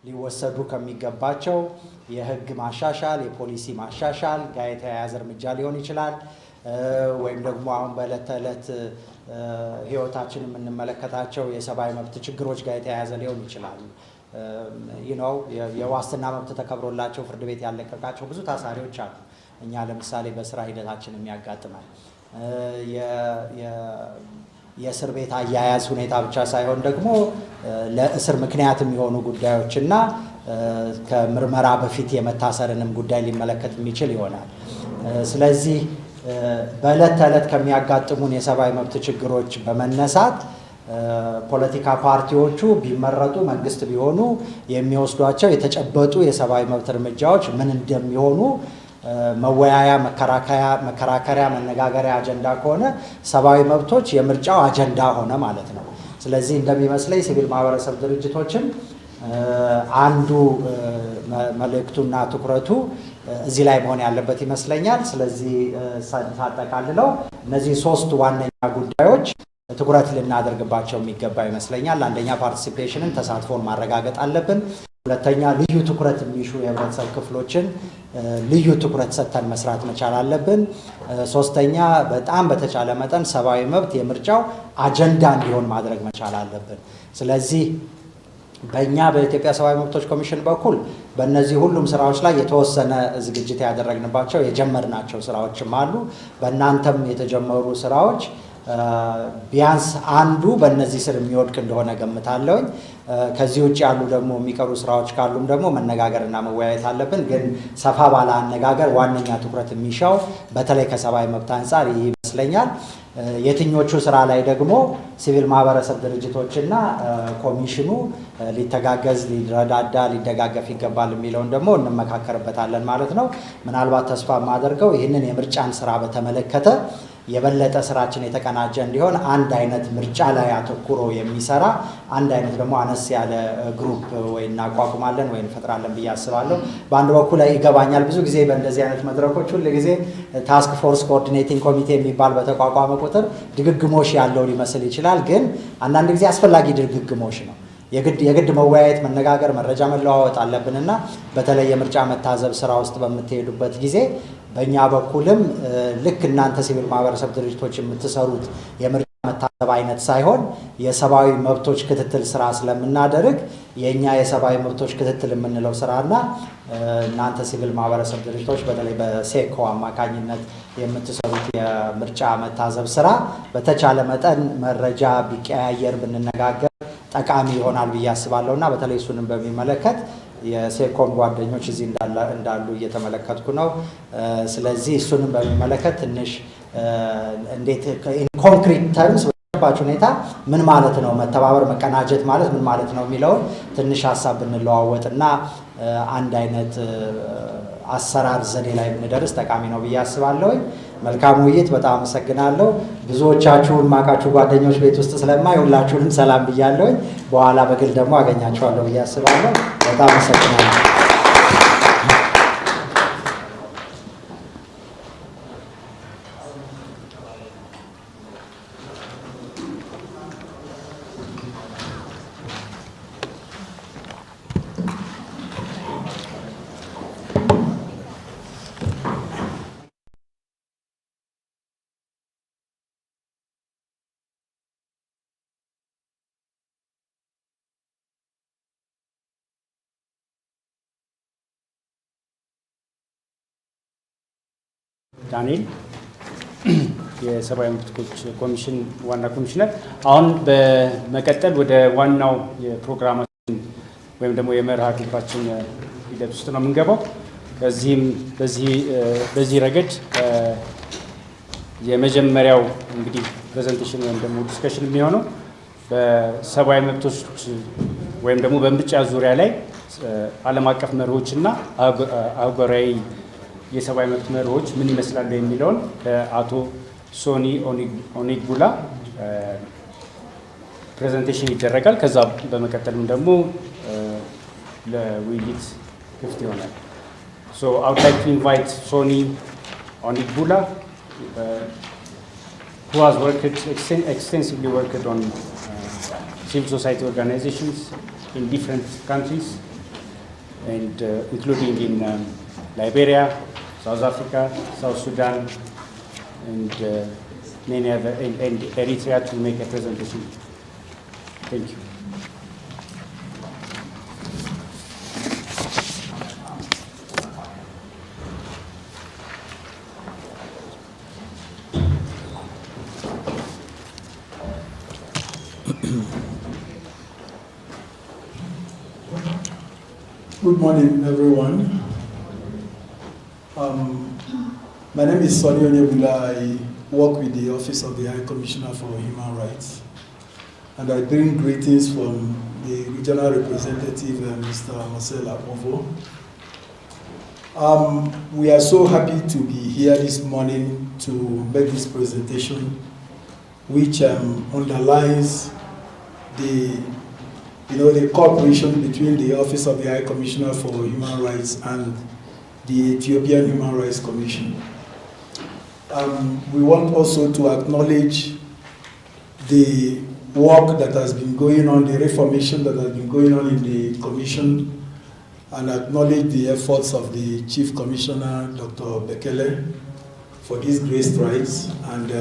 ሊወሰዱ ከሚገባቸው የህግ ማሻሻል የፖሊሲ ማሻሻል ጋር የተያያዘ እርምጃ ሊሆን ይችላል ወይም ደግሞ አሁን በዕለት ተዕለት ህይወታችን የምንመለከታቸው የሰብአዊ መብት ችግሮች ጋር የተያያዘ ሊሆን ይችላል። የዋስትና መብት ተከብሮላቸው ፍርድ ቤት ያለቀቃቸው ብዙ ታሳሪዎች አሉ። እኛ ለምሳሌ በስራ ሂደታችን የሚያጋጥማል የእስር ቤት አያያዝ ሁኔታ ብቻ ሳይሆን ደግሞ ለእስር ምክንያት የሚሆኑ ጉዳዮችና ከምርመራ በፊት የመታሰርንም ጉዳይ ሊመለከት የሚችል ይሆናል። ስለዚህ በዕለት ተዕለት ከሚያጋጥሙን የሰብአዊ መብት ችግሮች በመነሳት ፖለቲካ ፓርቲዎቹ ቢመረጡ መንግስት ቢሆኑ የሚወስዷቸው የተጨበጡ የሰብአዊ መብት እርምጃዎች ምን እንደሚሆኑ መወያያ መከራከሪያ መነጋገሪያ አጀንዳ ከሆነ ሰብአዊ መብቶች የምርጫው አጀንዳ ሆነ ማለት ነው። ስለዚህ እንደሚመስለኝ ሲቪል ማህበረሰብ ድርጅቶችም አንዱ መልእክቱና ትኩረቱ እዚህ ላይ መሆን ያለበት ይመስለኛል። ስለዚህ ሳጠቃልለው እነዚህ ሶስት ዋነኛ ጉዳዮች ትኩረት ልናደርግባቸው የሚገባ ይመስለኛል። አንደኛ ፓርቲሲፔሽንን ተሳትፎን ማረጋገጥ አለብን። ሁለተኛ ልዩ ትኩረት የሚሹ የህብረተሰብ ክፍሎችን ልዩ ትኩረት ሰጥተን መስራት መቻል አለብን። ሶስተኛ በጣም በተቻለ መጠን ሰብአዊ መብት የምርጫው አጀንዳ እንዲሆን ማድረግ መቻል አለብን። ስለዚህ በእኛ በኢትዮጵያ ሰብአዊ መብቶች ኮሚሽን በኩል በእነዚህ ሁሉም ስራዎች ላይ የተወሰነ ዝግጅት ያደረግንባቸው የጀመርናቸው ስራዎችም አሉ። በእናንተም የተጀመሩ ስራዎች ቢያንስ አንዱ በእነዚህ ስር የሚወድቅ እንደሆነ ገምታለሁኝ። ከዚህ ውጭ ያሉ ደግሞ የሚቀሩ ስራዎች ካሉም ደግሞ መነጋገርና መወያየት አለብን። ግን ሰፋ ባለ አነጋገር ዋነኛ ትኩረት የሚሻው በተለይ ከሰብአዊ መብት አንጻር ይህ ይመስለኛል። የትኞቹ ስራ ላይ ደግሞ ሲቪል ማህበረሰብ ድርጅቶችና ኮሚሽኑ ሊተጋገዝ ሊረዳዳ ሊደጋገፍ ይገባል የሚለውን ደግሞ እንመካከርበታለን ማለት ነው። ምናልባት ተስፋ የማደርገው ይህንን የምርጫን ስራ በተመለከተ የበለጠ ስራችን የተቀናጀ እንዲሆን አንድ አይነት ምርጫ ላይ አተኩሮ የሚሰራ አንድ አይነት ደግሞ አነስ ያለ ግሩፕ ወይ እናቋቁማለን ወይ እንፈጥራለን ብዬ አስባለሁ። በአንድ በኩል ላይ ይገባኛል ብዙ ጊዜ በእንደዚህ አይነት መድረኮች ሁሉ ጊዜ ታስክ ፎርስ ኮኦርዲኔቲንግ ኮሚቴ የሚባል በተቋቋመ ቁጥር ድግግሞሽ ያለው ሊመስል ይችላል። ግን አንዳንድ ጊዜ አስፈላጊ ድግግሞሽ ነው። የግድ መወያየት መነጋገር መረጃ መለዋወጥ አለብንና በተለይ የምርጫ መታዘብ ስራ ውስጥ በምትሄዱበት ጊዜ በእኛ በኩልም ልክ እናንተ ሲቪል ማህበረሰብ ድርጅቶች የምትሰሩት የምርጫ መታዘብ አይነት ሳይሆን የሰብአዊ መብቶች ክትትል ስራ ስለምናደርግ የእኛ የሰብአዊ መብቶች ክትትል የምንለው ስራና እናንተ ሲቪል ማህበረሰብ ድርጅቶች በተለይ በሴኮ አማካኝነት የምትሰሩት የምርጫ መታዘብ ስራ በተቻለ መጠን መረጃ ቢቀያየር ብንነጋገር ጠቃሚ ይሆናል ብዬ አስባለሁ እና በተለይ እሱንም በሚመለከት የሴኮም ጓደኞች እዚህ እንዳሉ እየተመለከትኩ ነው። ስለዚህ እሱንም በሚመለከት ትንሽ እንዴት ኮንክሪት ተርምስ በተጨባጭ ሁኔታ ምን ማለት ነው መተባበር መቀናጀት ማለት ምን ማለት ነው የሚለውን ትንሽ ሀሳብ ብንለዋወጥና አንድ አይነት አሰራር ዘዴ ላይ ብንደርስ ጠቃሚ ነው ብዬ አስባለሁ። መልካም ውይይት። በጣም አመሰግናለሁ። ብዙዎቻችሁን ማቃችሁ ጓደኞች ቤት ውስጥ ስለማይ ሁላችሁንም ሰላም ብያለሁ። በኋላ በግል ደግሞ አገኛችኋለሁ ብዬ አስባለሁ። በጣም አመሰግናለሁ። ዳንኤል የሰብአዊ መብቶች ኮሚሽን ዋና ኮሚሽነር። አሁን በመቀጠል ወደ ዋናው የፕሮግራማችን ወይም ደግሞ የመርሃ ግብራችን ሂደት ውስጥ ነው የምንገባው። በዚህ ረገድ የመጀመሪያው እንግዲህ ፕሬዘንቴሽን ወይም ደግሞ ዲስከሽን የሚሆነው በሰብአዊ መብቶች ወይም ደግሞ በምርጫ ዙሪያ ላይ ዓለም አቀፍ መርሆችና አህጉራዊ የሰብአዊ መብት መርሆች ምን ይመስላሉ የሚለውን አቶ ሶኒ ኦኒጉላ ፕሬዘንቴሽን ይደረጋል። ከዛ በመቀጠልም ደግሞ ለውይይት ክፍት ይሆናል። So I would like to invite Soni Onigula, who has extensively worked on civil society organizations in different countries, and including in Liberia, South Africa, South Sudan, and many other, and Eritrea to make a presentation. Thank you. Good morning, everyone. My name is Sonny Onyebula. I work with the Office of the High Commissioner for Human Rights, and I bring greetings from the Regional Representative, Mr. Marcel Apovo. We are so happy to be here this morning to make this presentation, which underlines the cooperation between the Office of the High Commissioner for Human Rights and the Ethiopian Human Rights Commission. We want also to acknowledge the work that has been going on, the reformation that has been going on in the Commission, and acknowledge the efforts of the Chief Commissioner, Dr. Bekele, for these great strides. And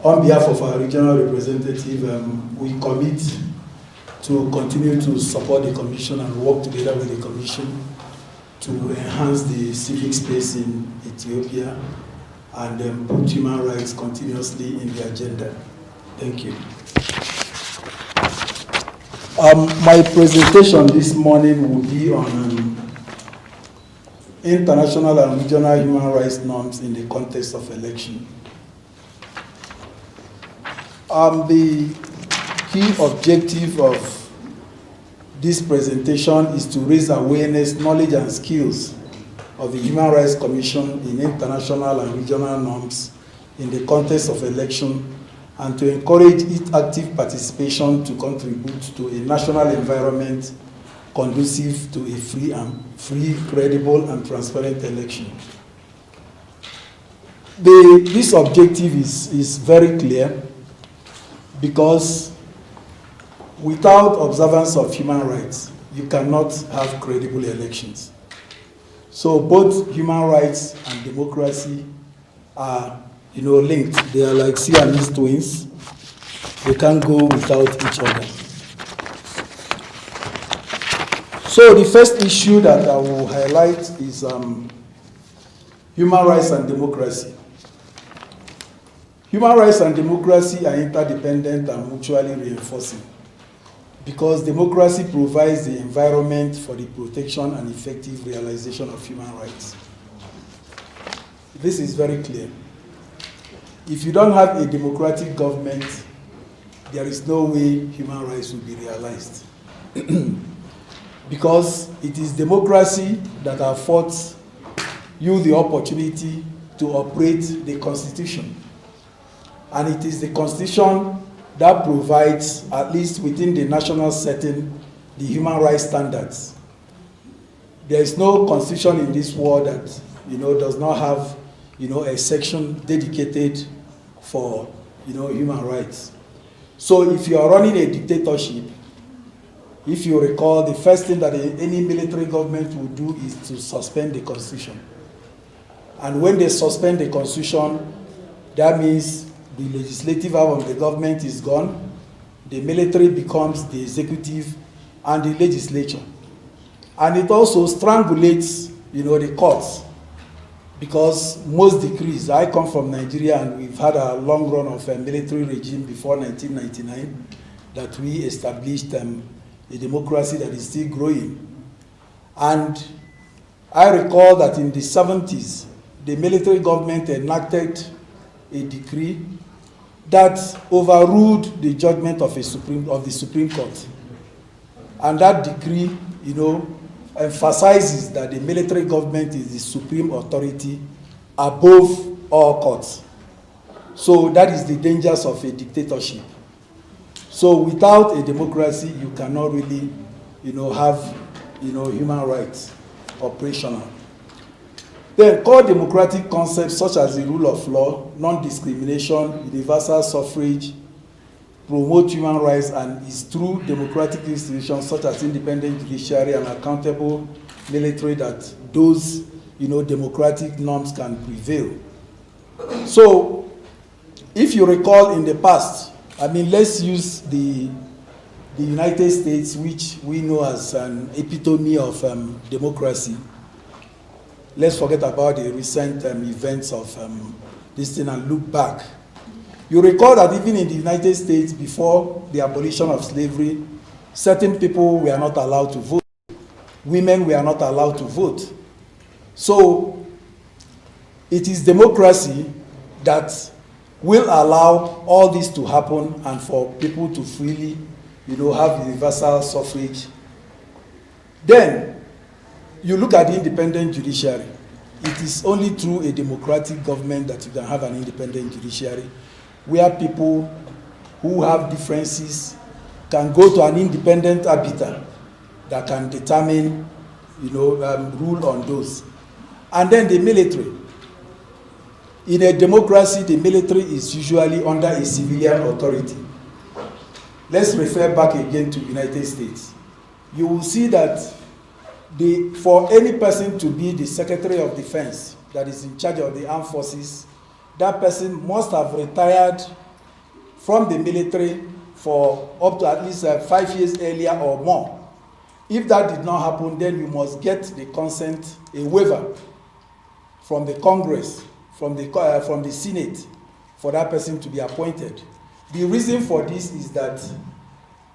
on behalf of our regional representative, we commit to continue to support the Commission and work together with the Commission to enhance the civic space in Ethiopia and put human rights continuously in the agenda. Thank you. My presentation this morning will be on international and regional human rights norms in the context of election. The key objective of this presentation is to raise awareness, knowledge, and skills of the Human Rights Commission in international and regional norms in the context of election, and to encourage its active participation to contribute to a national environment conducive to a free, credible, and transparent election. This objective is very clear, because without observance of human rights, you cannot have credible elections. So both human rights and democracy are, linked. They are like Siamese twins. They can't go without each other. So the first issue that I will highlight is human rights and democracy. Human rights and democracy are interdependent and mutually reinforcing, because democracy provides the environment for the protection and effective realization of human rights. This is very clear. If you don't have a democratic government, there is no way human rights will be realized. Because it is democracy that affords you the opportunity to operate the Constitution. And it is the Constitution that provides, at least within the national setting, the human rights standards. There is no constitution in this world that does not have a section dedicated for human rights. So if you are running a dictatorship, if you recall, the first thing that any military government will do is to suspend the Constitution. And when they suspend the Constitution, that means the legislative arm of the government is gone, the military becomes the executive and the legislature. And it also strangulates, the courts, because most decrees, I come from Nigeria and we've had a long run of a military regime before 1999, that we established a democracy that is still growing. And I recall that in the 70s, the military government enacted a decree that overruled the judgment of the Supreme Court. And that decree, emphasizes that the military government is the supreme authority above all courts. So that is the dangers of a dictatorship. So without a democracy, you cannot really, have, human rights operational. Then core democratic concepts such as the rule of law, non-discrimination, universal suffrage, promote human rights, and it's through democratic institutions such as independent judiciary and accountable military that those, democratic norms can prevail. So, if you recall in the past, let's use the United States, which we know as an epitome of democracy. Let's forget about the recent events of this thing and look back. You recall that even in the United States, before the abolition of slavery, certain people were not allowed to vote. Women were not allowed to vote. So, it is democracy that will allow all this to happen and for people to freely, have universal suffrage. Then, you look at the independent judiciary. It is only through a democratic government that you can have an independent judiciary, where people who have differences can go to an independent arbiter that can determine, rule on those. And then the military. In a democracy, the military is usually under a civilian authority. Let's refer back again to the United States. You will see that for any person to be the Secretary of Defense that is in charge of the armed forces, that person must have retired from the military for up to at least 5 years earlier or more. If that did not happen, then you must get the consent, a waiver from the Congress, from the Senate, for that person to be appointed. The reason for this is that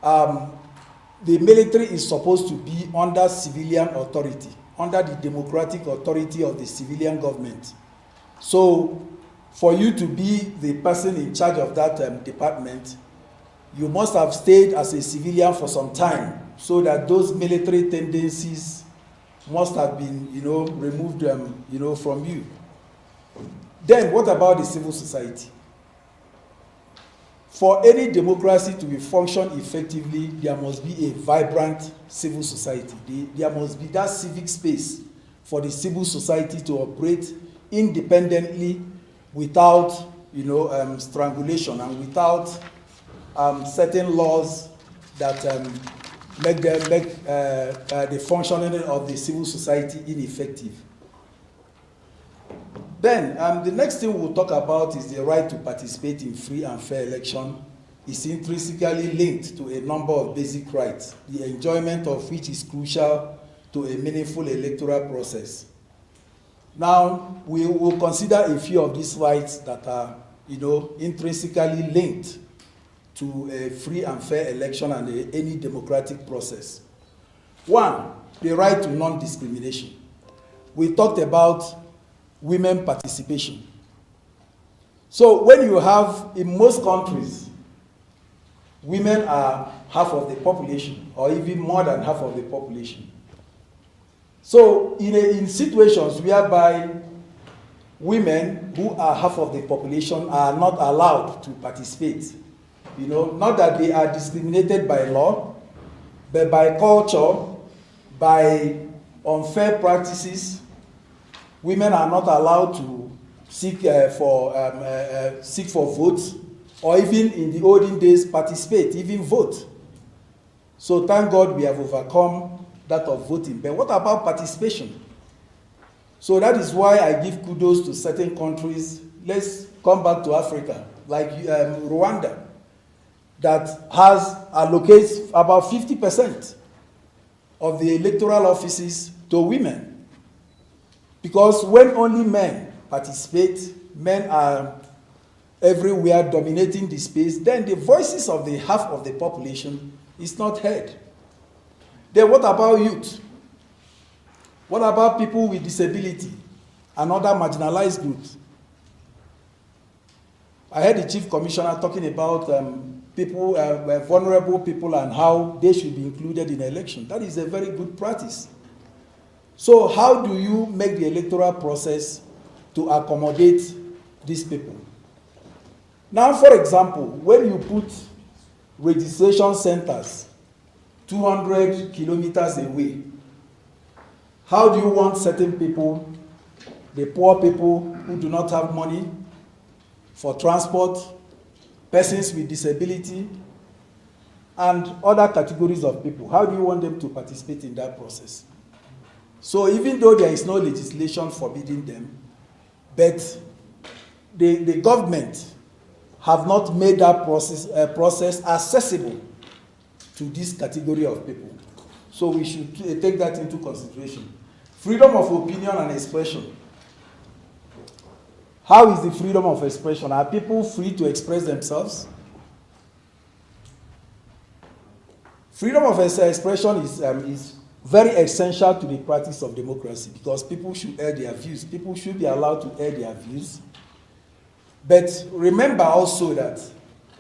the military is supposed to be under civilian authority, under the democratic authority of the civilian government. So, for you to be the person in charge of that department, you must have stayed as a civilian for some time, so that those military tendencies must have been, removed, from you. Then, what about the civil society? For any democracy to function effectively, there must be a vibrant civil society. There must be that civic space for the civil society to operate independently, without, strangulation, and without certain laws that make the functioning of the civil society ineffective. Then, the next thing we'll talk about is the right to participate in free and fair election. Is intrinsically linked to a number of basic rights, the enjoyment of which is crucial to a meaningful electoral process. Now, we will consider a few of these rights that are, intrinsically linked to a free and fair election and any democratic process. One, the right to non-discrimination. We talked about women participation. So when you have, in most countries, women are half of the population, or even more than half of the population. So in situations whereby women who are half of the population are not allowed to participate, not that they are discriminated by law, but by culture, by unfair practices, women are not allowed to seek for votes, or even in the olden days participate, even vote. So thank God we have overcome that of voting. But what about participation? So that is why I give kudos to certain countries. Let's come back to Africa, like Rwanda, that allocates about 50% of the electoral offices to women. Because when only men participate, men are everywhere dominating the space, then the voices of the half of the population is not heard. Then what about youth? What about people with disability and other marginalized groups? I heard the Chief Commissioner talking about people, vulnerable people, and how they should be included in the election. That is a very good practice. So how do you make the electoral process to accommodate these people? Now, for example, when you put registration centers 200 kilometers away, how do you want certain people, the poor people who do not have money for transport, persons with disability, and other categories of people. How do you want them to participate in that process? So even though there is no legislation forbidding them, but the government have not made that process accessible to this category of people. So we should take that into consideration. Freedom of opinion and expression. How is the freedom of expression? Are people free to express themselves? Freedom of expression is very essential to the practice of democracy because people should air their views. People should be allowed to air their views. But remember also that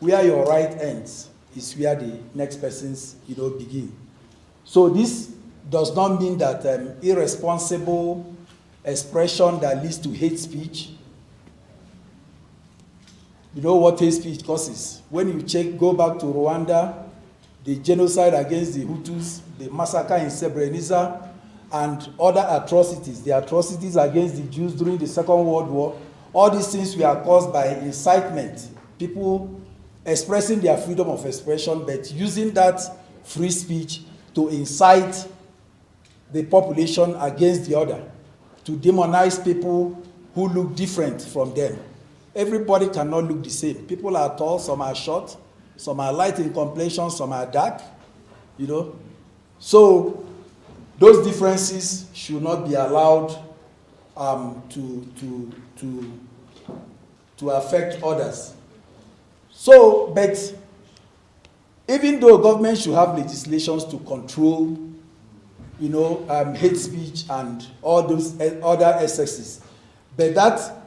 where your right ends is where the next person's begin. So this does not mean that irresponsible expression that leads to hate speech. You know what hate speech causes? When you go back to Rwanda, the genocide against the Hutus, the massacre in Srebrenica, and other atrocities, the atrocities against the Jews during the Second World War, all these things were caused by incitement. People expressing their freedom of expression, but using that free speech to incite the population against the other, to demonize people who look different from them. Everybody cannot look the same. People are tall, some are short, some are light in complexion, some are dark, So those differences should not be allowed to affect others. So, but even though government should have legislations to control, hate speech and all those other excesses, but that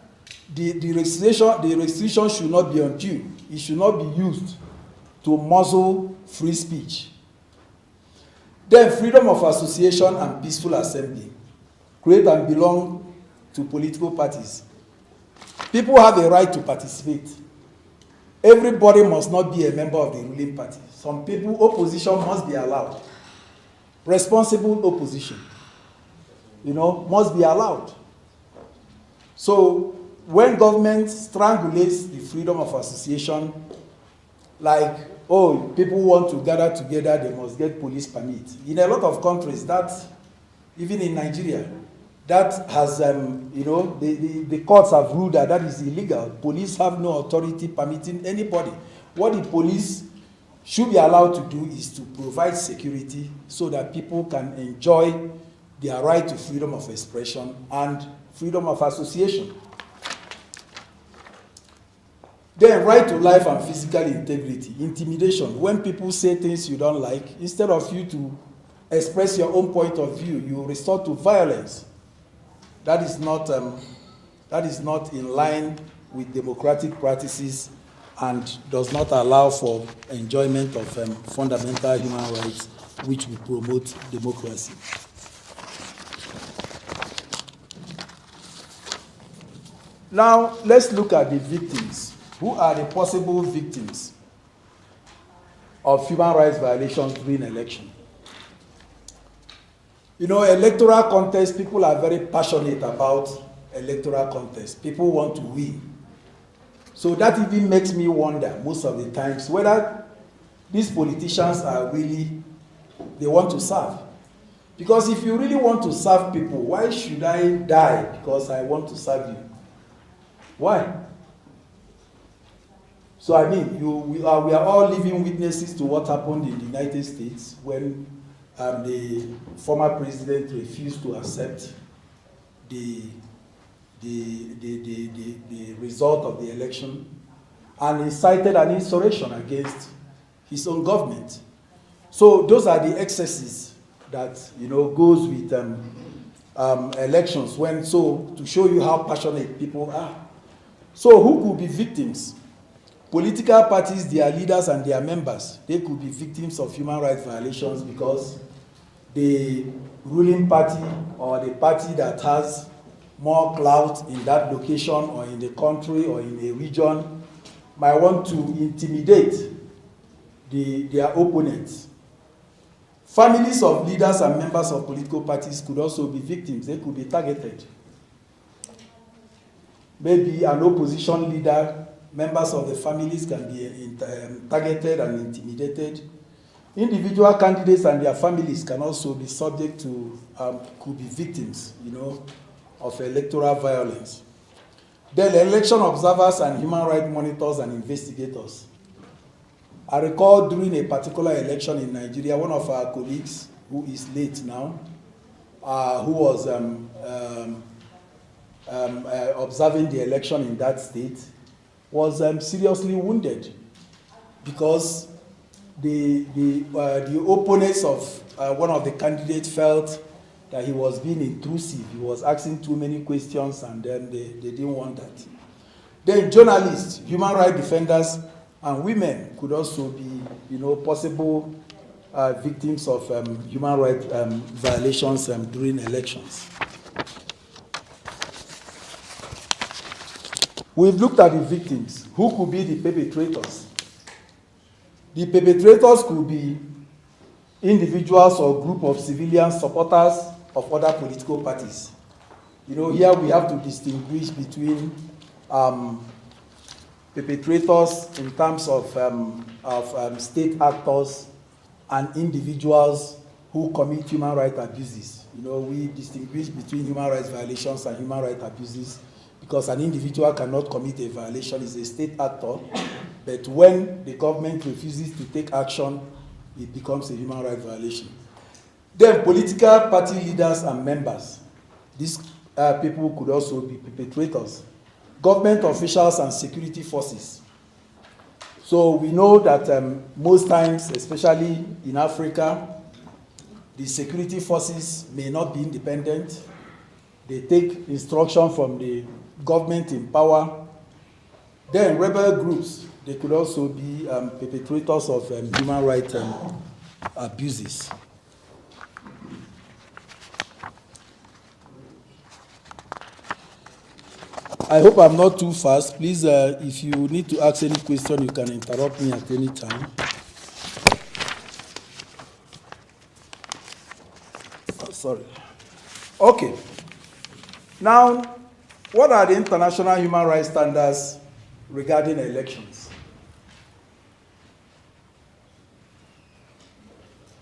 the restriction should not be undue. It should not be used to muzzle free speech. Then freedom of association and peaceful assembly. Create and belong to political parties. People have a right to participate. Everybody must not be a member of the ruling party. Some people, opposition must be allowed. Responsible opposition, must be allowed. So when government strangulates the freedom of association, like, people want to gather together, they must get police permit. In a lot of countries, that, even in Nigeria, that has, the courts have ruled that is illegal. Police have no authority permitting anybody. What the police should be allowed to do is to provide security so that people can enjoy their right to freedom of expression and freedom of association. Then right to life and physical integrity. Intimidation. When people say things you don't like, instead of you to express your own point of view, you resort to violence. That is not in line with democratic practices and does not allow for enjoyment of fundamental human rights, which will promote democracy. Now, let's look at the victims. Who are the possible victims of human rights violations during election? Electoral contests, people are very passionate about electoral contests. People want to win. So that even makes me wonder most of the times whether these politicians are really, they want to serve. Because if you really want to serve people, why should I die because I want to serve you? Why? So we are all living witnesses to what happened in the United States when the former president refused to accept the result of the election and incited an insurrection against his own government. So those are the excesses that goes with elections. To show you how passionate people are. So who could be victims? Political parties, their leaders and their members, they could be victims of human rights violations because the ruling party or the party that has more clout in that location or in the country or in a region might want to intimidate their opponents. Families of leaders and members of political parties could also be victims. They could be targeted. Maybe an opposition leader, Members of the families can be targeted and intimidated. Individual candidates and their families can also be subject to, could be victims, of electoral violence. Then election observers and human rights monitors and investigators. I recall during a particular election in Nigeria, one of our colleagues, who is late now, who was observing the election in that state, was seriously wounded because the opponents of one of the candidates felt that he was being intrusive. He was asking too many questions, and then they didn't want that. Then journalists, human rights defenders, and women could also be, possible victims of human rights violations during elections. We've looked at the victims. Who could be the perpetrators? The perpetrators could be individuals or group of civilian supporters of other political parties. Here we have to distinguish between perpetrators in terms of state actors and individuals who commit human rights abuses. We distinguish between human rights violations and human rights abuses because an individual cannot commit a violation, is a state actor, but when the government refuses to take action, it becomes a human rights violation. Then political party leaders and members. These people could also be perpetrators. Government officials and security forces. So we know that most times, especially in Africa, the security forces may not be independent. They take instruction from the government in power. Then rebel groups, they could also be perpetrators of human rights abuses. I hope I'm not too fast. Please, if you need to ask any question, you can interrupt me at any time. Oh, sorry. Okay. Now, what are the international human rights standards regarding elections?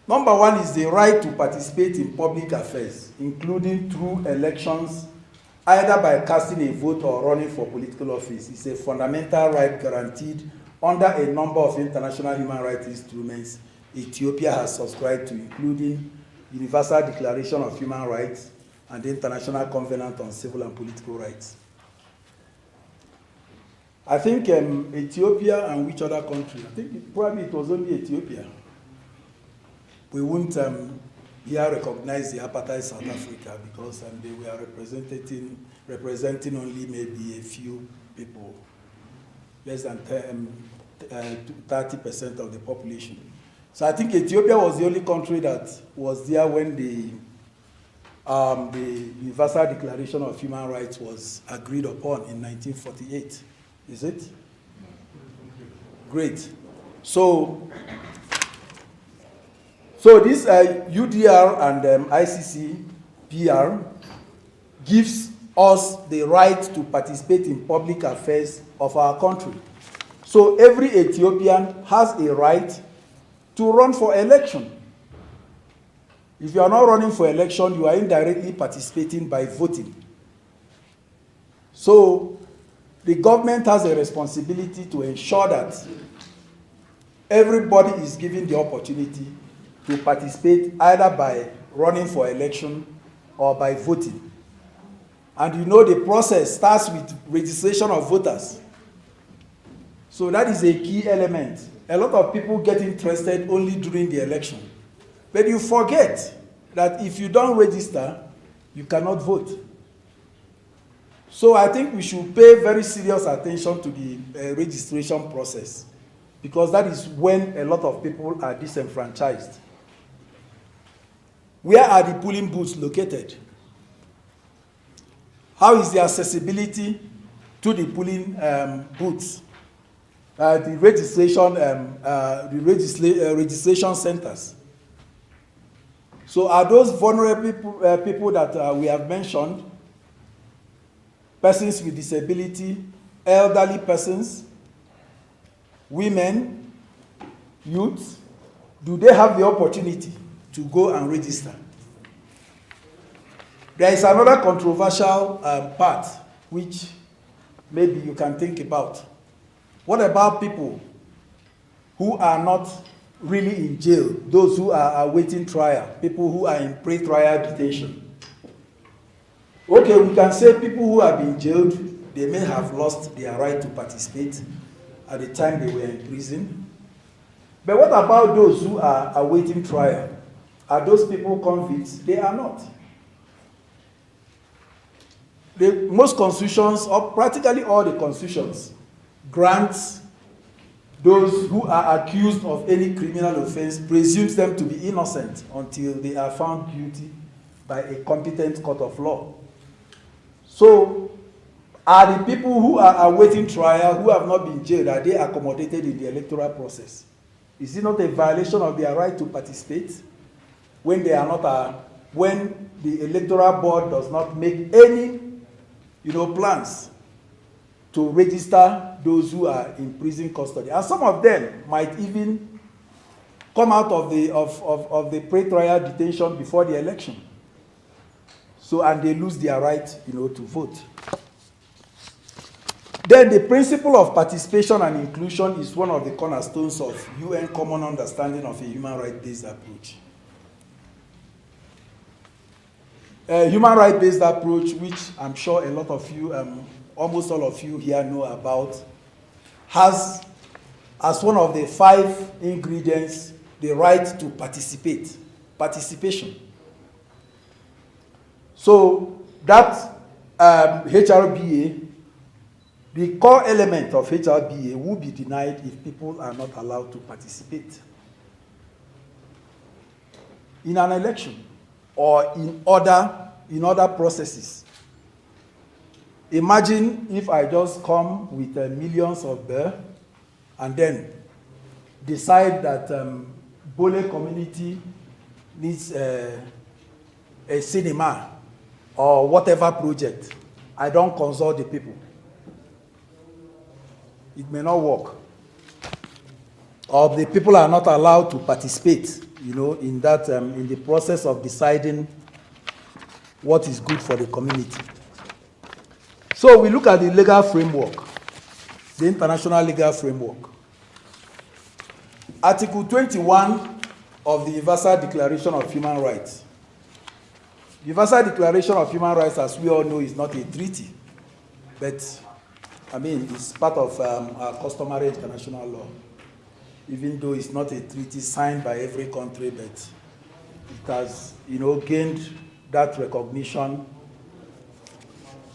Number one is the right to participate in public affairs, including through elections, either by casting a vote or running for political office. It's a fundamental right guaranteed under a number of international human rights instruments Ethiopia has subscribed to, including Universal Declaration of Human Rights and the International Covenant on Civil and Political Rights. I think Ethiopia and which other country? I think probably it was only Ethiopia. We won't here recognize the apartheid South Africa because they were representing only maybe a few people, less than 30% of the population. So I think Ethiopia was the only country that was there when the Universal Declaration of Human Rights was agreed upon in 1948. Is it? Great. So this UDR and ICCPR gives us the right to participate in public affairs of our country. So every Ethiopian has a right to run for election. If you are not running for election, you are indirectly participating by voting. So the government has a responsibility to ensure that everybody is given the opportunity to participate either by running for election or by voting. And the process starts with registration of voters. So that is a key element. A lot of people get interested only during the election. But you forget that if you don't register, you cannot vote. So I think we should pay very serious attention to the registration process, because that is when a lot of people are disenfranchised. Where are the polling booths located? How is the accessibility to the polling booths? The registration centers. So are those vulnerable people that we have mentioned, persons with disability, elderly persons, women, youth, do they have the opportunity to go and register? There is another controversial part which maybe you can think about. What about people who are not really in jail, those who are awaiting trial, people who are in pre-trial detention? Okay, we can say people who have been jailed, they may have lost their right to participate at the time they were in prison. But what about those who are awaiting trial? Are those people convicts? They are not. Most constitutions, or practically all the constitutions, grant those who are accused of any criminal offense, presumes them to be innocent until they are found guilty by a competent court of law. So, are the people who are awaiting trial, who have not been jailed, are they accommodated in the electoral process? Is it not a violation of their right to participate when they are not when the electoral board does not make any, plans to register those who are in prison custody? And some of them might even come out of the pre-trial detention before the election. So, and they lose their right, to vote. Then the principle of participation and inclusion is one of the cornerstones of UN Common Understanding of a Human Rights-Based Approach. A human rights-based approach, which I'm sure a lot of you, almost all of you here know about, has as one of the 5 ingredients the right to participate, participation. So that HRBA, the core element of HRBA will be denied if people are not allowed to participate in an election or in other processes. Imagine if I just come with millions of bear and then decide that Bole community needs a cinema or whatever project. I don't consult the people. It may not work. Or the people are not allowed to participate, in that, in the process of deciding what is good for the community. So we look at the legal framework, the international legal framework. Article 21 of the Universal Declaration of Human Rights. The Universal Declaration of Human Rights, as we all know, is not a treaty, but it's part of our customary international law, even though it's not a treaty signed by every country, but it has, gained that recognition.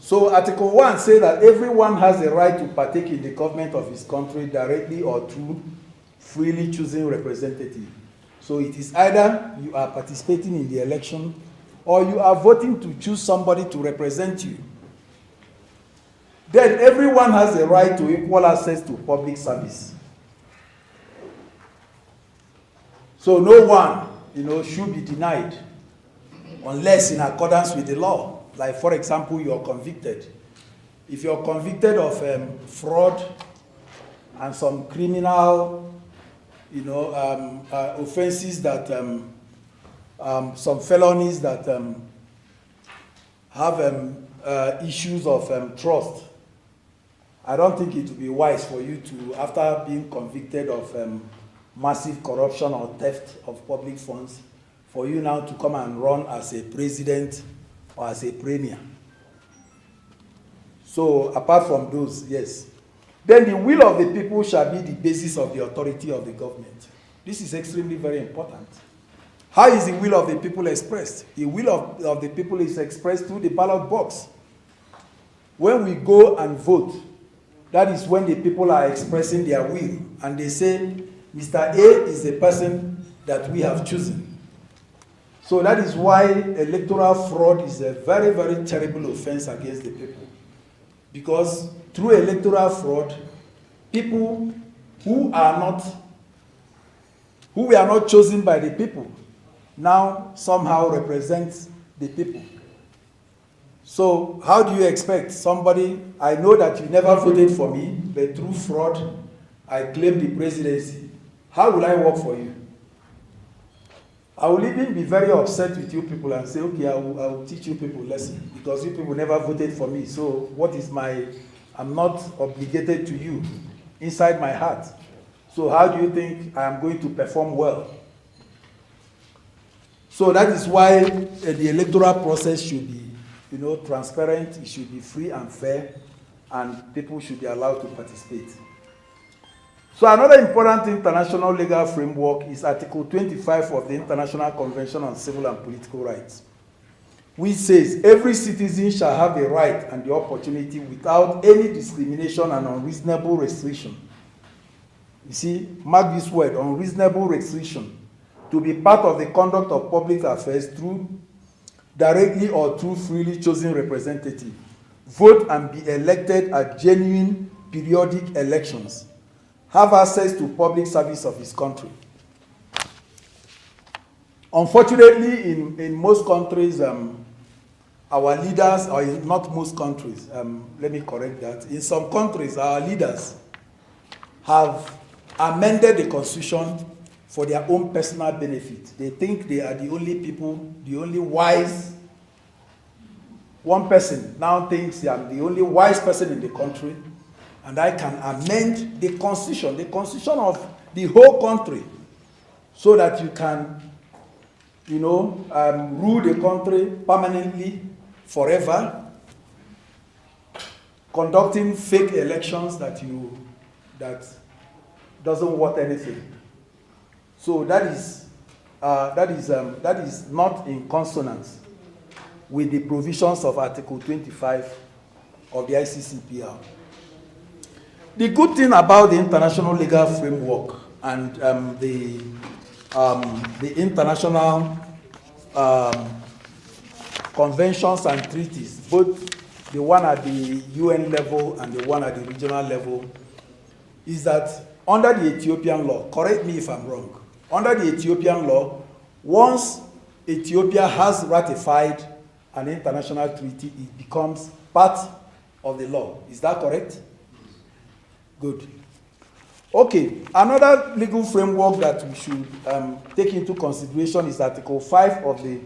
So Article 1 says that everyone has the right to partake in the government of his country directly or through freely choosing representative. So it is either you are participating in the election or you are voting to choose somebody to represent you. Then everyone has the right to equal access to public service. So no one, should be denied unless in accordance with the law. Like, for example, you are convicted. If you're convicted of fraud and some criminal, offenses that, some felonies that have issues of trust, I don't think it would be wise for you to, after being convicted of massive corruption or theft of public funds, for you now to come and run as a president or as a premier. So apart from those, yes. Then the will of the people shall be the basis of the authority of the government. This is extremely very important. How is the will of the people expressed? The will of the people is expressed through the ballot box. When we go and vote, that is when the people are expressing their will. And they say, Mr. A is the person that we have chosen. So that is why electoral fraud is a very, very terrible offense against the people. Because through electoral fraud, people who were not chosen by the people now somehow represent the people. So how do you expect somebody, I know that you never voted for me, but through fraud I claim the presidency, how will I work for you? I will even be very upset with you people and say, okay, I will teach you people lesson because you people never voted for me. So what is I'm not obligated to you inside my heart. So how do you think I am going to perform well? So that is why the electoral process should be, transparent, it should be free and fair, and people should be allowed to participate. So another important international legal framework is Article 25 of the International Convention on Civil and Political Rights, which says every citizen shall have a right and the opportunity without any discrimination and unreasonable restriction. You see, mark this word, unreasonable restriction, to be part of the conduct of public affairs through directly or through freely chosen representative, vote and be elected at genuine periodic elections, have access to public service of his country. Unfortunately, in most countries, our leaders, or in not most countries, let me correct that. In some countries, our leaders have amended the constitution for their own personal benefit. They think they are the only people, the only wise. One person now thinks I'm the only wise person in the country, and I can amend the constitution of the whole country, so that you can, rule the country permanently, forever, conducting fake elections that doesn't worth anything. So that is not in consonance with the provisions of Article 25 of the ICCPR. The good thing about the international legal framework and the international conventions and treaties, both the one at the UN level and the one at the regional level, is that under the Ethiopian law, correct me if I'm wrong, under the Ethiopian law, once Ethiopia has ratified an international treaty, it becomes part of the law. Is that correct? Good. Okay, another legal framework that we should take into consideration is Article 5 of the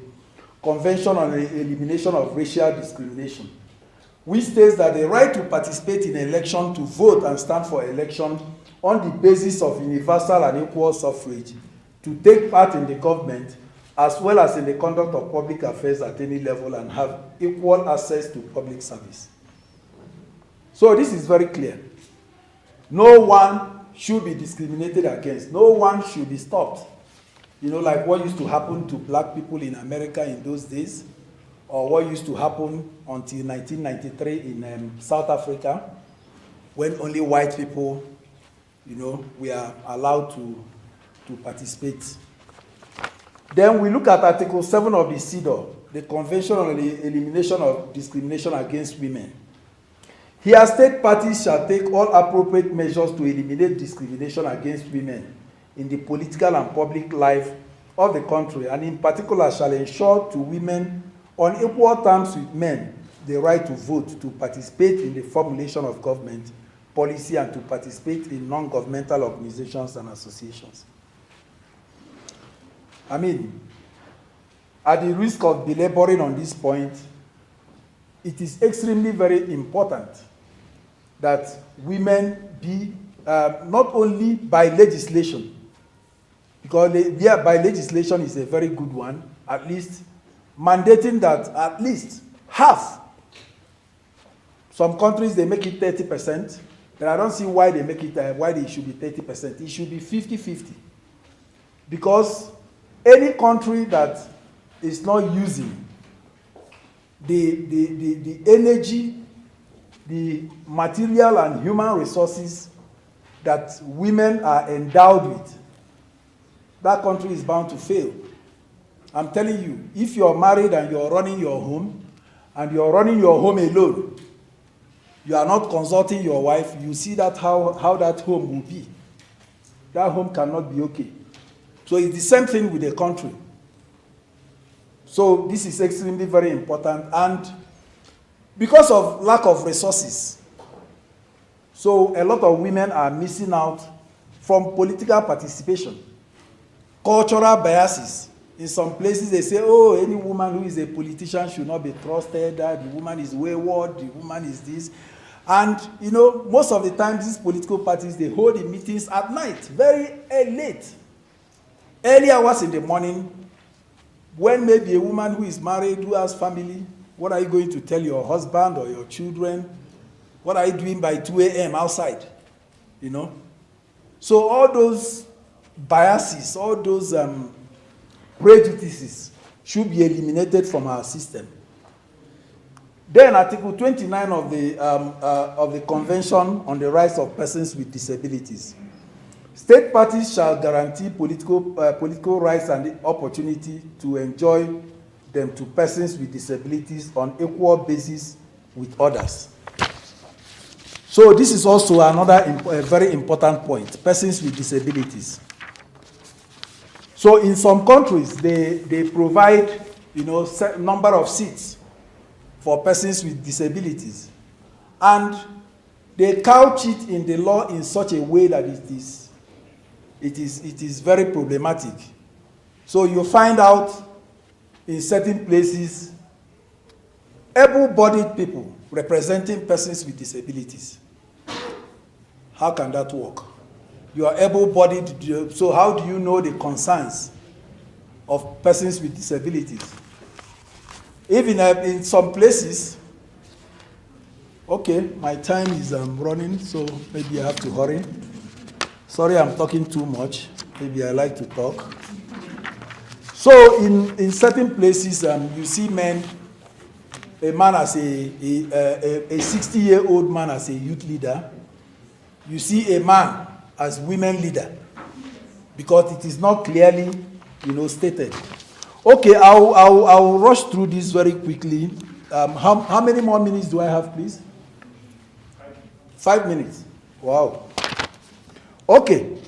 Convention on the Elimination of Racial Discrimination, which states that the right to participate in election, to vote and stand for election on the basis of universal and equal suffrage, to take part in the government, as well as in the conduct of public affairs at any level, and have equal access to public service. So this is very clear. No one should be discriminated against. No one should be stopped. Like what used to happen to black people in America in those days, or what used to happen until 1993 in South Africa, when only white people, were allowed to participate. Then we look at Article 7 of the CEDAW, the Convention on the Elimination of Discrimination Against Women. Here, state parties shall take all appropriate measures to eliminate discrimination against women in the political and public life of the country, and in particular shall ensure to women on equal terms with men the right to vote, to participate in the formulation of government policy, and to participate in non-governmental organizations and associations. At the risk of belaboring on this point, it is extremely very important that women be, not only by legislation, because by legislation is a very good one, at least mandating that at least half. Some countries, they make it 30%, but I don't see why they make it, why they should be 30%. It should be 50-50. Because any country that is not using the energy, the material and human resources that women are endowed with, that country is bound to fail. I'm telling you, if you're married and you're running your home, and you're running your home alone, you are not consulting your wife, you see that how that home will be. That home cannot be okay. So it's the same thing with the country. So this is extremely very important, and because of lack of resources, so a lot of women are missing out from political participation. Cultural biases. In some places they say, oh, any woman who is a politician should not be trusted, that the woman is wayward, the woman is this. And, you know, most of the time these political parties, they hold the meetings at night, very late. Early hours in the morning, when maybe a woman who is married, who has family, what are you going to tell your husband or your children? What are you doing by 2 a.m. outside? You know? So all those biases, all those prejudices should be eliminated from our system. Then Article 29 of the Convention on the Rights of Persons with Disabilities. State parties shall guarantee political rights and the opportunity to enjoy them to persons with disabilities on equal basis with others. So this is also another very important point, persons with disabilities. So in some countries, they provide, you know, number of seats for persons with disabilities. And they couch it in the law in such a way that it is very problematic. So you find out in certain places, able-bodied people representing persons with disabilities. How can that work? You are able-bodied, so how do you know the concerns of persons with disabilities? Even in some places, okay, my time is running, so maybe I have to hurry. Sorry, I'm talking too much. Maybe I like to talk. So in certain places, you see men, a man as a 60-year-old man as a youth leader. You see a man as women leader, because it is not clearly, you know, stated. Okay, I'll rush through this very quickly. How many more minutes do I have, please? 5 minutes. Wow. Okay.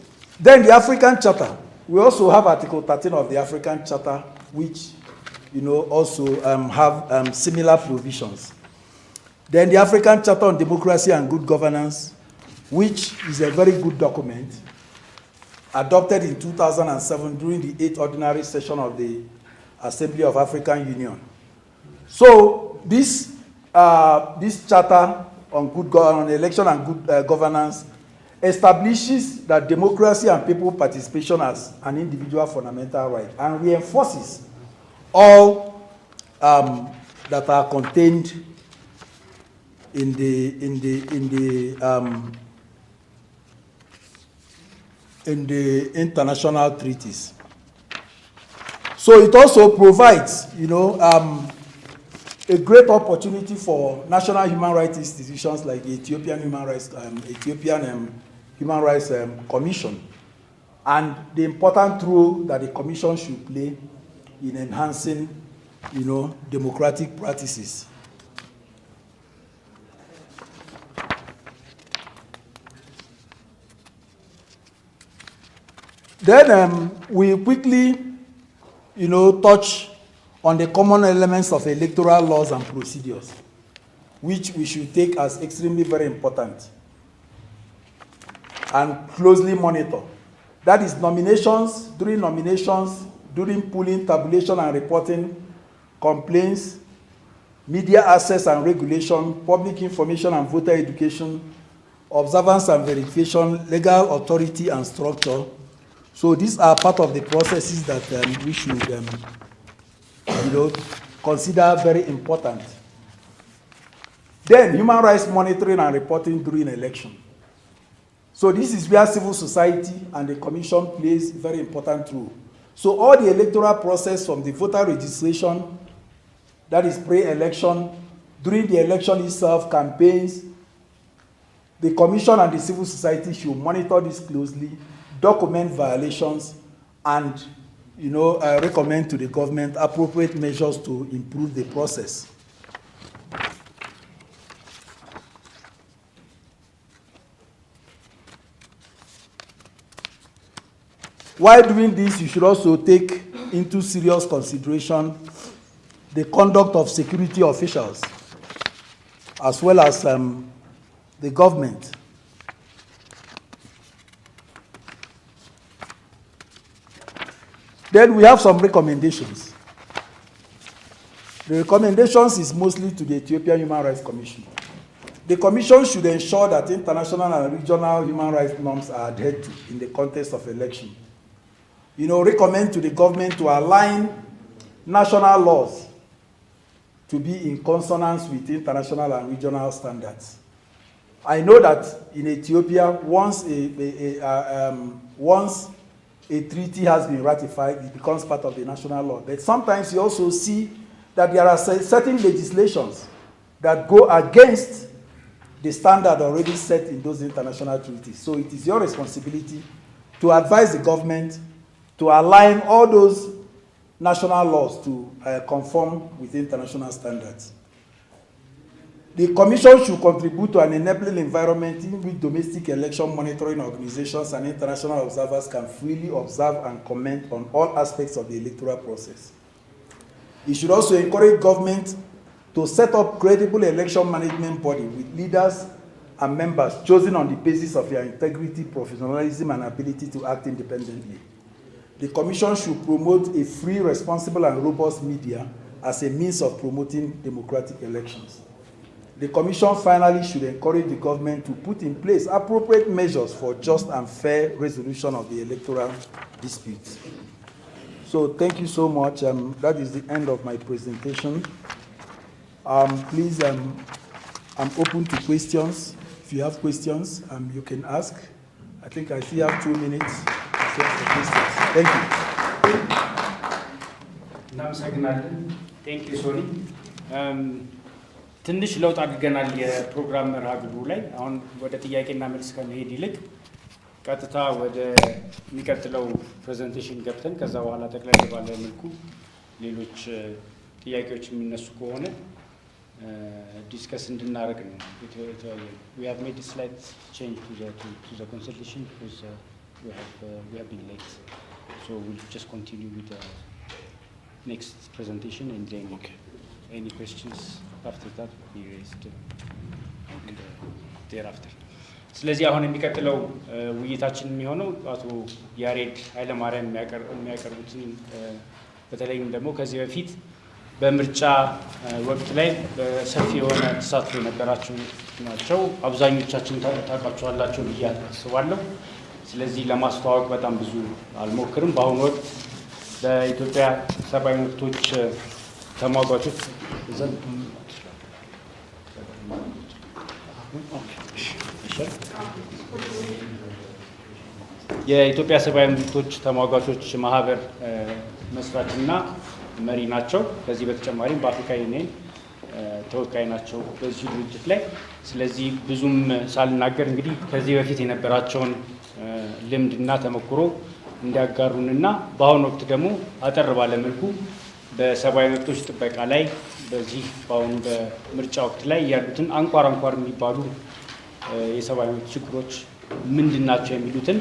Then the African Charter. We also have Article 13 of the African Charter, which, you know, also have similar provisions. Then the African Charter on Democracy and Good Governance, which is a very good document, adopted in 2007 during the 8th Ordinary Session of the Assembly of African Union. So this charter on election and good governance establishes that democracy and people participation as an individual fundamental right, and reinforces all that are contained in the international treaties. So it also provides, you know, a great opportunity for national human rights institutions like the Ethiopian Human Rights Commission, and the important role that the Commission should play in enhancing, you know, democratic practices. Then we quickly, you know, touch on the common elements of electoral laws and procedures, which we should take as extremely very important and closely monitor. That is nominations, during polling, tabulation and reporting, complaints, media access and regulation, public information and voter education, observance and verification, legal authority and structure. So these are part of the processes that we should you know, consider very important. Then human rights monitoring and reporting during election. So this is where civil society and the commission plays a very important role. So all the electoral process from the voter registration, that is pre-election, during the election itself, campaigns, the commission and the civil society should monitor this closely, document violations, and, you know, recommend to the government appropriate measures to improve the process. While doing this, you should also take into serious consideration the conduct of security officials, as well as the government. Then we have some recommendations. The recommendations is mostly to the Ethiopian Human Rights Commission. The Commission should ensure that international and regional human rights norms are adhered to in the context of election. Recommend to the government to align national laws to be in consonance with international and regional standards. I know that in Ethiopia, once a treaty has been ratified, it becomes part of the national law. But sometimes you also see that there are certain legislations that go against the standard already set in those international treaties. So it is your responsibility to advise the government to align all those national laws to conform with international standards. The Commission should contribute to an enabling environment in which domestic election monitoring organizations and international observers can freely observe and comment on all aspects of the electoral process. It should also encourage government to set up credible election management body with leaders and members chosen on the basis of their integrity, professionalism, and ability to act independently. The Commission should promote a free, responsible, and robust media as a means of promoting democratic elections. The Commission finally should encourage the government to put in place appropriate measures for just and fair resolution of the electoral disputes. So thank you so much. That is the end of my presentation. Please, I'm open to questions. If you have questions, you can ask. I think I still have 2 minutes to answer questions. Thank you. Thank you, Sony. ትንሽ ለውጥ አድርገናል የፕሮግራም መርሃ ግብሩ ላይ አሁን ወደ ጥያቄና መልስ ከመሄድ ይልቅ ቀጥታ ወደ የሚቀጥለው ፕሬዘንቴሽን ገብተን ከዛ በኋላ ጠቅላይ ባለ መልኩ ሌሎች ጥያቄዎች የሚነሱ ከሆነ ዲስከስ እንድናደርግ ነው። We have made a slight change to the consultation because we have been late. So we'll just continue with the next presentation and then any questions after that we raised thereafter. ስለዚህ አሁን የሚቀጥለው ውይይታችን የሚሆነው አቶ ያሬድ ኃይለማርያም የሚያቀርቡትን በተለይም ደግሞ ከዚህ በፊት በምርጫ ወቅት ላይ በሰፊ የሆነ ተሳትፎ የነበራቸው ናቸው። አብዛኞቻችን ታውቃቸዋላችሁ ብዬ አስባለሁ። ስለዚህ ለማስተዋወቅ በጣም ብዙ አልሞክርም። በአሁኑ ወቅት በኢትዮጵያ ሰብአዊ መብቶች ተሟጋቾች የኢትዮጵያ ሰብአዊ መብቶች ተሟጋቾች ማህበር መስራችና መሪ ናቸው። ከዚህ በተጨማሪም በአፍሪካ ዩኒየን ተወካይ ናቸው በዚህ ድርጅት ላይ። ስለዚህ ብዙም ሳልናገር እንግዲህ ከዚህ በፊት የነበራቸውን ልምድና ተሞክሮ እንዲያጋሩንና በአሁኑ ወቅት ደግሞ አጠር ባለ መልኩ በሰብአዊ መብቶች ጥበቃ ላይ በዚህ በአሁኑ በምርጫ ወቅት ላይ ያሉትን አንኳር የሚባሉ የሰብአዊ መብት ችግሮች ምንድናቸው የሚሉትን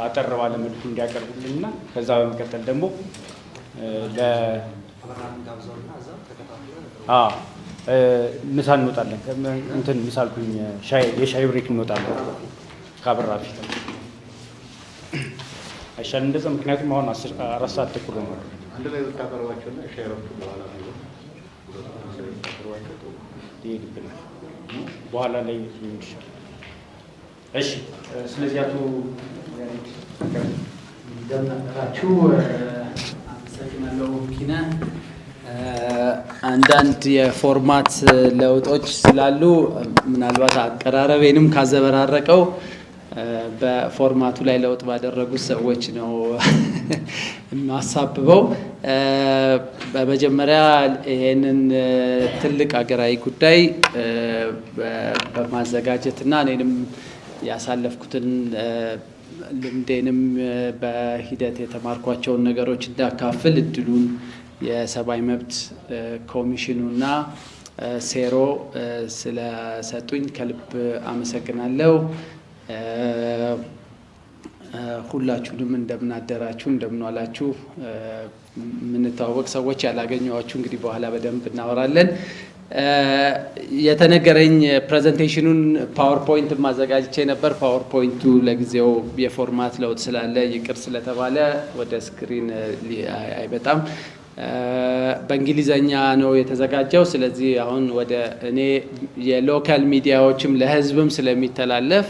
አጠር ባለ መልኩ እንዲያቀርቡልንና ከዛ በመቀጠል ደግሞ ምሳ እንወጣለን። እንትን ምሳ አልኩኝ፣ የሻይ ብሬክ እንወጣለን ከአበራ ፊት አይሻልም እንደዛ? ምክንያቱም አሁን 4 ሰዓት ተኩል ነው። አንድ ላይ ተካፈራቸውና ሻይ ረፍቱ በኋላ ነው ይሄድብናል በኋላ ላይ ይሻላል። እሺ፣ ስለዚህ አቶ ያሬድ እንደምናችሁ አመሰግናለሁ ኪነ። አንዳንድ የፎርማት ለውጦች ስላሉ ምናልባት አቀራረቤንም ካዘበራረቀው በፎርማቱ ላይ ለውጥ ባደረጉት ሰዎች ነው የማሳብበው። በመጀመሪያ ይሄንን ትልቅ ሀገራዊ ጉዳይ በማዘጋጀትና እኔንም ያሳለፍኩትን ልምዴንም በሂደት የተማርኳቸውን ነገሮች እንዳካፍል እድሉን የሰብአዊ መብት ኮሚሽኑና ሴሮ ስለሰጡኝ ከልብ አመሰግናለሁ። ሁላችሁንም እንደምናደራችሁ እንደምንዋላችሁ። የምንተዋወቅ ሰዎች ያላገኘኋችሁ እንግዲህ በኋላ በደንብ እናወራለን። የተነገረኝ ፕሬዘንቴሽኑን ፓወርፖይንት ማዘጋጅቼ ነበር። ፓወርፖይንቱ ለጊዜው የፎርማት ለውጥ ስላለ ይቅር ስለተባለ ወደ ስክሪን አይበጣም። በእንግሊዘኛ ነው የተዘጋጀው። ስለዚህ አሁን ወደ እኔ የሎካል ሚዲያዎችም ለህዝብም ስለሚተላለፍ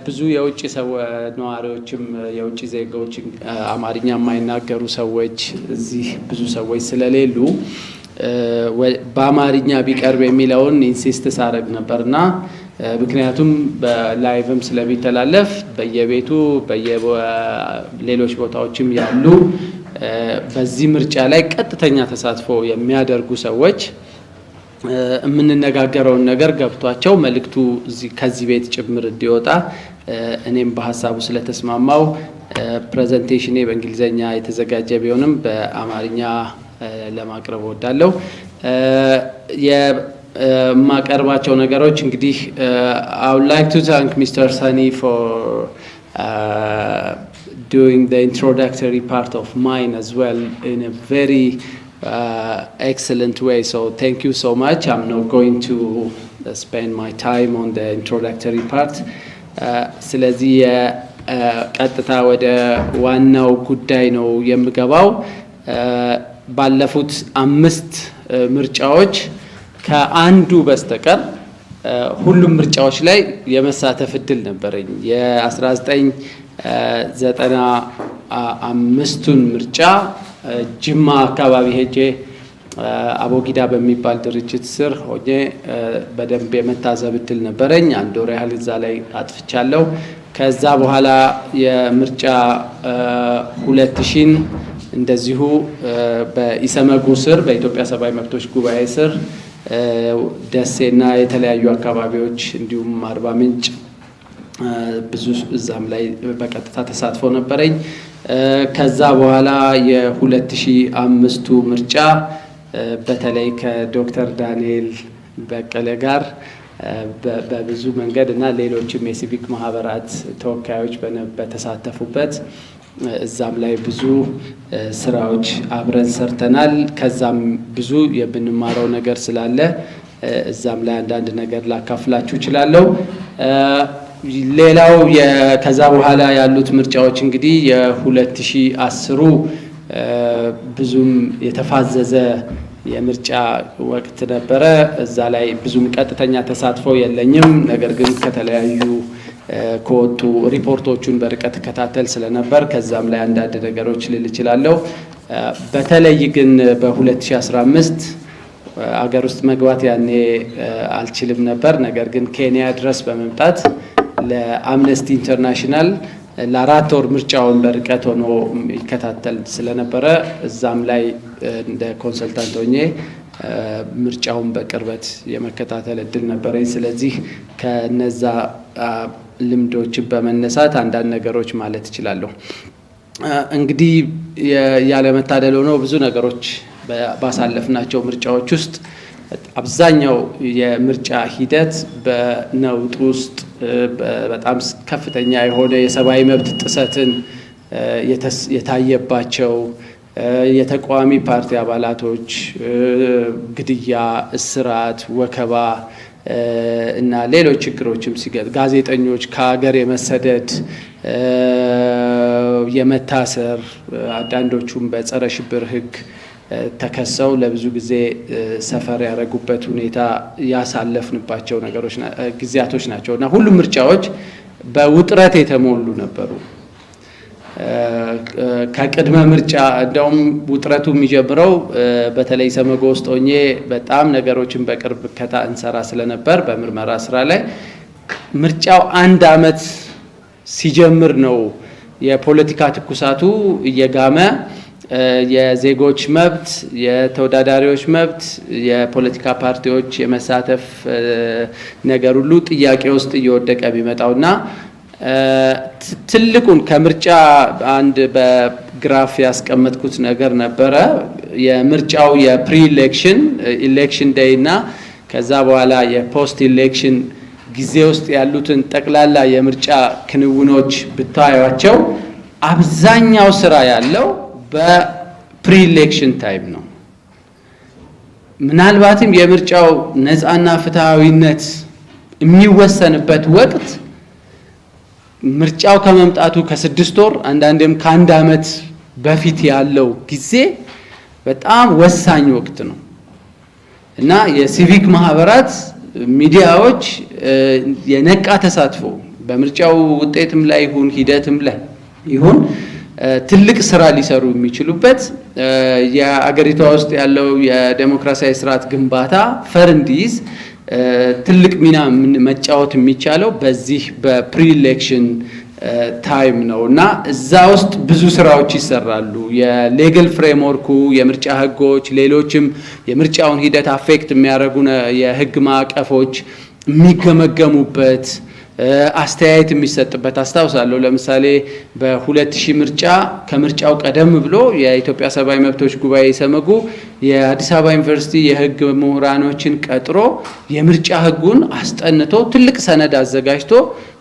ብዙ የውጭ ነዋሪዎችም የውጭ ዜጎች አማርኛ የማይናገሩ ሰዎች እዚህ ብዙ ሰዎች ስለሌሉ በአማርኛ ቢቀርብ የሚለውን ኢንሲስት ሳረግ ነበርና ምክንያቱም በላይቭም ስለሚተላለፍ በየቤቱ በየሌሎች ቦታዎችም ያሉ በዚህ ምርጫ ላይ ቀጥተኛ ተሳትፎ የሚያደርጉ ሰዎች የምንነጋገረውን ነገር ገብቷቸው መልእክቱ ከዚህ ቤት ጭምር እንዲወጣ እኔም በሐሳቡ ስለተስማማው ፕሬዘንቴሽኔ በእንግሊዘኛ የተዘጋጀ ቢሆንም በአማርኛ ለማቅረብ ወዳለው የማቀርባቸው ነገሮች እንግዲህ I would like to thank Mr. Sani for doing the introductory part of mine as well in a very excellent way. So thank you so much. I'm not going to spend my time on the introductory part. ስለዚህ ቀጥታ ወደ ዋናው ጉዳይ ነው የምገባው። ባለፉት 5 ምርጫዎች ከአንዱ በስተቀር ሁሉም ምርጫዎች ላይ የመሳተፍ እድል ነበረኝ። የ1995ቱን ምርጫ ጅማ አካባቢ ሄጄ አቦጊዳ በሚባል ድርጅት ስር ሆኜ በደንብ የመታዘብ እድል ነበረኝ። 1 ወር ያህል እዛ ላይ አጥፍቻለሁ። ከዛ በኋላ የምርጫ 2000 እንደዚሁ በኢሰመጉ ስር በኢትዮጵያ ሰብአዊ መብቶች ጉባኤ ስር ደሴና የተለያዩ አካባቢዎች እንዲሁም አርባ ምንጭ ብዙ እዛም ላይ በቀጥታ ተሳትፎ ነበረኝ። ከዛ በኋላ የ2005ቱ ምርጫ በተለይ ከዶክተር ዳንኤል በቀለ ጋር በብዙ መንገድ እና ሌሎችም የሲቪክ ማህበራት ተወካዮች በተሳተፉበት እዛም ላይ ብዙ ስራዎች አብረን ሰርተናል። ከዛም ብዙ የምንማረው ነገር ስላለ እዛም ላይ አንዳንድ ነገር ላካፍላችሁ እችላለሁ። ሌላው ከዛ በኋላ ያሉት ምርጫዎች እንግዲህ የ2010ሩ ብዙም የተፋዘዘ የምርጫ ወቅት ነበረ። እዛ ላይ ብዙም ቀጥተኛ ተሳትፎ የለኝም። ነገር ግን ከተለያዩ ከወጡ ሪፖርቶቹን በርቀት ከታተል ስለነበር ከዛም ላይ አንዳንድ ነገሮች ልል እችላለሁ። በተለይ ግን በ2015 አገር ውስጥ መግባት ያኔ አልችልም ነበር። ነገር ግን ኬንያ ድረስ በመምጣት ለአምነስቲ ኢንተርናሽናል ለ4 ወር ምርጫውን በርቀት ሆኖ ይከታተል ስለነበረ እዛም ላይ እንደ ኮንሰልታንት ሆኜ ምርጫውን በቅርበት የመከታተል እድል ነበረኝ። ስለዚህ ከነዛ ልምዶች በመነሳት አንዳንድ ነገሮች ማለት እችላለሁ። እንግዲህ ያለመታደል ሆኖ ብዙ ነገሮች ባሳለፍናቸው ምርጫዎች ውስጥ አብዛኛው የምርጫ ሂደት በነውጥ ውስጥ በጣም ከፍተኛ የሆነ የሰብአዊ መብት ጥሰትን የታየባቸው የተቃዋሚ ፓርቲ አባላቶች ግድያ፣ እስራት፣ ወከባ እና ሌሎች ችግሮችም ጋዜጠኞች ከሀገር የመሰደድ የመታሰር አንዳንዶቹም በጸረ ሽብር ሕግ ተከሰው ለብዙ ጊዜ ሰፈር ያደረጉበት ሁኔታ ያሳለፍንባቸው ጊዜያቶች ናቸው እና ሁሉም ምርጫዎች በውጥረት የተሞሉ ነበሩ። ከቅድመ ምርጫ እንደውም ውጥረቱ የሚጀምረው በተለይ ሰመጎ ውስጥ ሆኜ በጣም ነገሮችን በቅርብ እንሰራ ስለነበር በምርመራ ስራ ላይ ምርጫው 1 ዓመት ሲጀምር ነው የፖለቲካ ትኩሳቱ እየጋመ የዜጎች መብት፣ የተወዳዳሪዎች መብት፣ የፖለቲካ ፓርቲዎች የመሳተፍ ነገር ሁሉ ጥያቄ ውስጥ እየወደቀ ቢመጣውና ትልቁን ከምርጫ አንድ በግራፍ ያስቀመጥኩት ነገር ነበረ። የምርጫው የፕሪ ኢሌክሽን ዴይ እና ከዛ በኋላ የፖስት ኢሌክሽን ጊዜ ውስጥ ያሉትን ጠቅላላ የምርጫ ክንውኖች ብታዩዋቸው አብዛኛው ስራ ያለው በፕሪ ኢሌክሽን ታይም ነው። ምናልባትም የምርጫው ነፃና ፍትሃዊነት የሚወሰንበት ወቅት ምርጫው ከመምጣቱ ከ6 ወር አንዳንዴም ከ1 ዓመት በፊት ያለው ጊዜ በጣም ወሳኝ ወቅት ነው እና የሲቪክ ማህበራት ሚዲያዎች የነቃ ተሳትፎ በምርጫው ውጤትም ላይ ይሁን ሂደትም ላይ ይሁን ትልቅ ስራ ሊሰሩ የሚችሉበት የአገሪቷ ውስጥ ያለው የዲሞክራሲያዊ ስርዓት ግንባታ ፈር እንዲይዝ ትልቅ ሚና መጫወት የሚቻለው በዚህ በፕሪ ኢሌክሽን ታይም ነው እና እዛ ውስጥ ብዙ ስራዎች ይሰራሉ። የሌጋል ፍሬምወርኩ፣ የምርጫ ህጎች፣ ሌሎችም የምርጫውን ሂደት አፌክት የሚያደርጉ የህግ ማዕቀፎች የሚገመገሙበት አስተያየት የሚሰጥበት አስታውሳለሁ። ለምሳሌ በ2000 ምርጫ ከምርጫው ቀደም ብሎ የኢትዮጵያ ሰብአዊ መብቶች ጉባኤ ሰመጉ የአዲስ አበባ ዩኒቨርሲቲ የህግ ምሁራኖችን ቀጥሮ የምርጫ ህጉን አስጠንቶ ትልቅ ሰነድ አዘጋጅቶ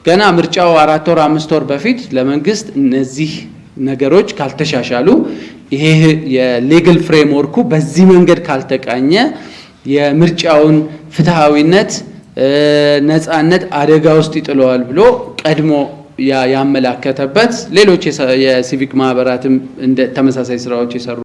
ገና ምርጫው 4 ወር 5 ወር በፊት ለመንግስት እነዚህ ነገሮች ካልተሻሻሉ ይሄ የሌጋል ፍሬምወርኩ በዚህ መንገድ ካልተቃኘ የምርጫውን ፍትሃዊነት ነፃነት አደጋ ውስጥ ይጥለዋል ብሎ ቀድሞ ያመላከተበት ሌሎች የሲቪክ ማህበራትም እንደ ተመሳሳይ ስራዎች ይሰሩ